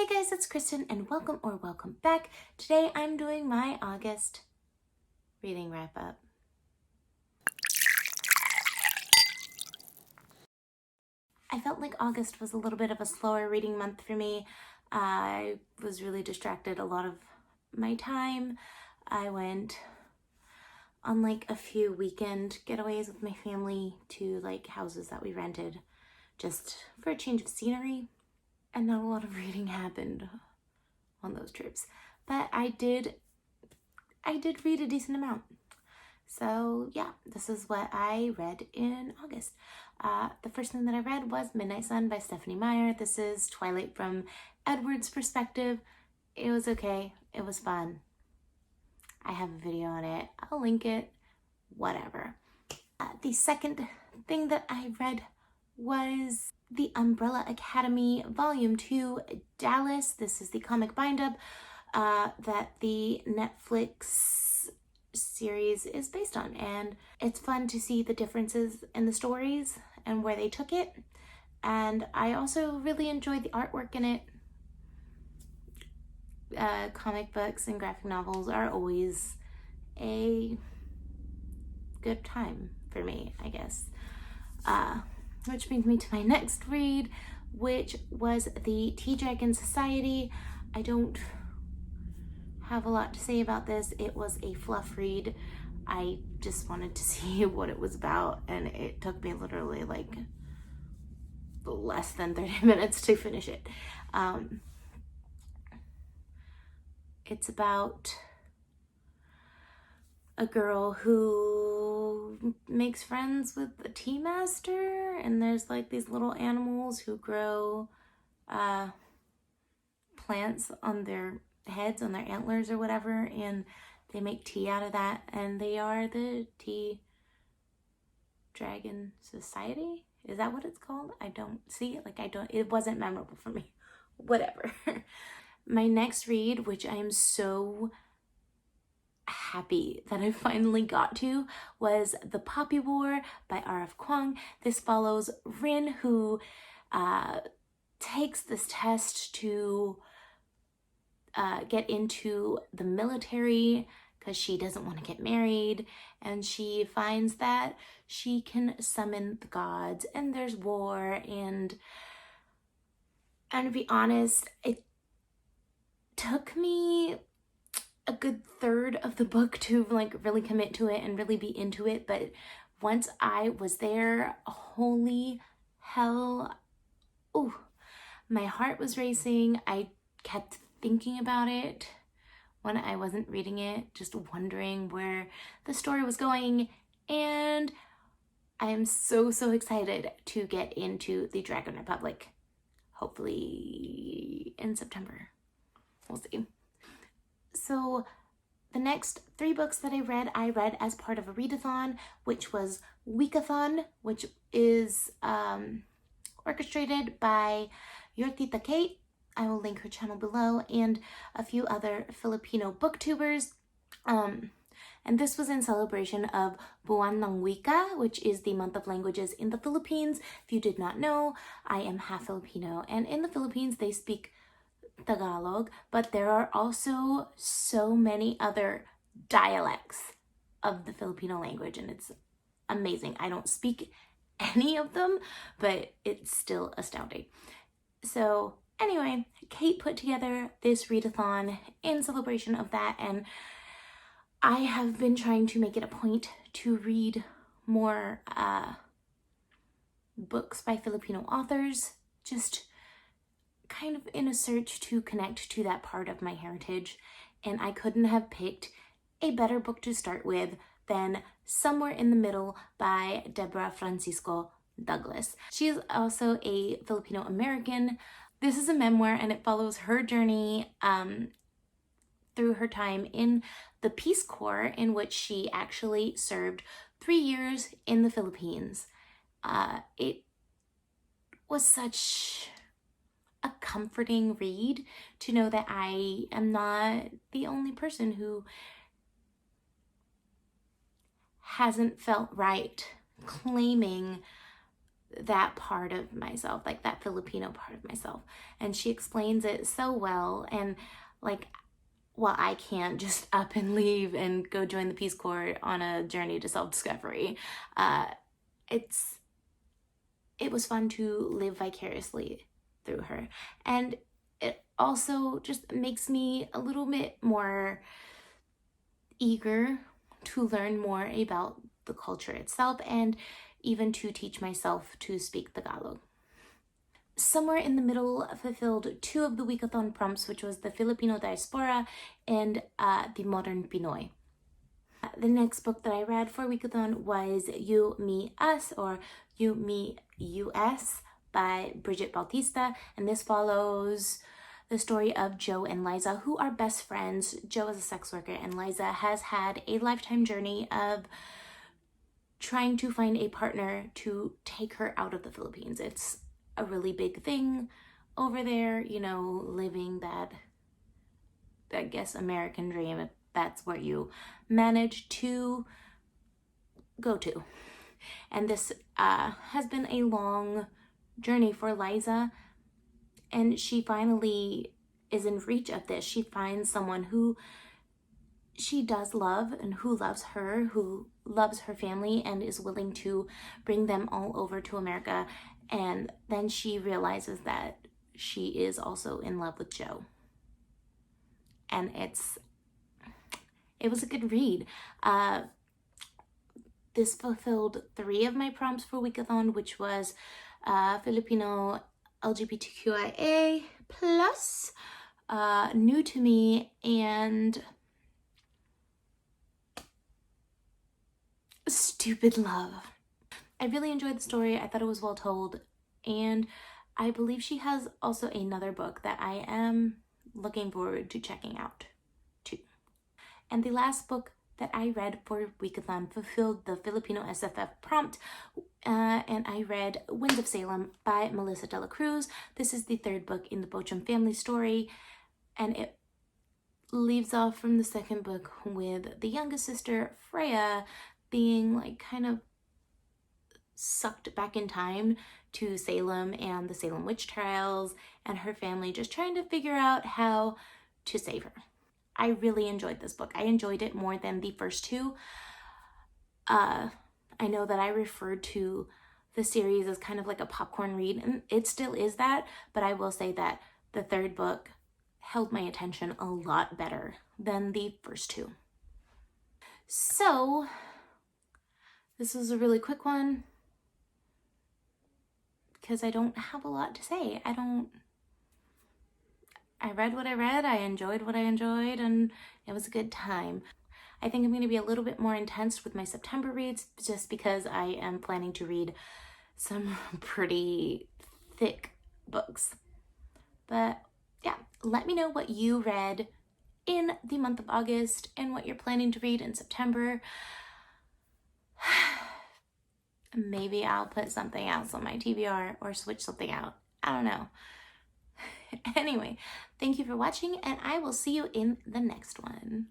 guys, it's Kristen and welcome back. Today I'm doing my August reading wrap up. I felt like August was a little bit of a slower reading month for me. I was really distracted a lot of my time. I went on like a few weekend getaways with my family to like houses that we rented just for a change of scenery. And not a lot of reading happened on those trips, but I did read a decent amount. So yeah, this is what I read in August. The first thing that I read was Midnight Sun by Stephanie Meyer. This is Twilight from Edward's perspective. It was okay. It was fun. I have a video on it. I'll link it. Whatever. The second thing that I read was The Umbrella Academy Volume 2, Dallas. This is the comic bind-up that the Netflix series is based on. And it's fun to see the differences in the stories and where they took it. And I also really enjoyed the artwork in it. Comic books and graphic novels are always a good time for me, I guess. Which brings me to my next read, which was the Tea Dragon Society. I don't have a lot to say about this. It was a fluff read. I just wanted to see what it was about, and it took me literally like less than 30 minutes to finish it. It's about a girl who makes friends with the tea master, and there's like these little animals who grow plants on their heads, on their antlers or whatever, and they make tea out of that, and they are the Tea Dragon Society. Is that what it's called? I don't see it. It wasn't memorable for me. Whatever. My next read, which I am so happy that I finally got to, was The Poppy War by R.F. Kuang. This follows Rin, who takes this test to get into the military because she doesn't want to get married, and she finds that she can summon the gods, and there's war, and to be honest, it took me a good third of the book to like really commit to it and really be into it, but once I was there, holy hell, ooh, my heart was racing. I kept thinking about it when I wasn't reading it, just wondering where the story was going, and I am so excited to get into the Dragon Republic, hopefully in September. We'll see. So the next 3 books that I read as part of a readathon, which was Wikathon, which is orchestrated by Your Tita Kate. I will link her channel below, and a few other Filipino booktubers. And this was in celebration of Buwan ng Wika, which is the month of languages in the Philippines. If you did not know, I am half Filipino, and in the Philippines they speak Tagalog, but there are also so many other dialects of the Filipino language, and it's amazing. I don't speak any of them, but it's still astounding. So anyway, Kate put together this readathon in celebration of that, and I have been trying to make it a point to read more books by Filipino authors, just kind of in a search to connect to that part of my heritage, and I couldn't have picked a better book to start with than Somewhere in the Middle by Deborah Francisco Douglas. She is also a Filipino American. This is a memoir, and it follows her journey through her time in the Peace Corps, in which she actually served 3 years in the Philippines. It was such a comforting read to know that I am not the only person who hasn't felt right claiming that part of myself, like that Filipino part of myself. And she explains it so well. And like, well, I can't just up and leave and go join the Peace Corps on a journey to self-discovery. It was fun to live vicariously through her. And it also just makes me a little bit more eager to learn more about the culture itself and even to teach myself to speak Tagalog. Somewhere in the middle, fulfilled 2 of the Wikathon prompts, which was the Filipino diaspora and the modern Pinoy. The next book that I read for Wikathon was You, Me, Us, or You, Me, US by Bridget Bautista, and this follows the story of Joe and Liza, who are best friends. Joe is a sex worker, and Liza has had a lifetime journey of trying to find a partner to take her out of the Philippines. It's a really big thing over there, you know, living that, I guess, American dream, if that's where you manage to go to. And this has been a long journey for Liza, and she finally is in reach of this. She finds someone who she does love and who loves her family, and is willing to bring them all over to America. And then she realizes that she is also in love with Joe. And it was a good read. This fulfilled 3 of my prompts for Wikathon, which was Filipino LGBTQIA+, new to me, and stupid love. I really enjoyed the story. I thought it was well told, and I believe she has also another book that I am looking forward to checking out too. And the last book that I read for Wikathon fulfilled the Filipino SFF prompt, and I read Winds of Salem by Melissa de la Cruz. This is the 3rd book in the Bochum family story, and it leaves off from the 2nd book with the youngest sister, Freya, being like kind of sucked back in time to Salem and the Salem witch trials, and her family just trying to figure out how to save her. I really enjoyed this book. I enjoyed it more than the first 2. I know that I referred to the series as kind of like a popcorn read, and it still is that, but I will say that the 3rd book held my attention a lot better than the first 2. So this was a really quick one because I don't have a lot to say. I read what I read, I enjoyed what I enjoyed, and it was a good time. I think I'm going to be a little bit more intense with my September reads, just because I am planning to read some pretty thick books. But yeah, let me know what you read in the month of August and what you're planning to read in September. Maybe I'll put something else on my TBR or switch something out. I don't know. Anyway, thank you for watching, and I will see you in the next one.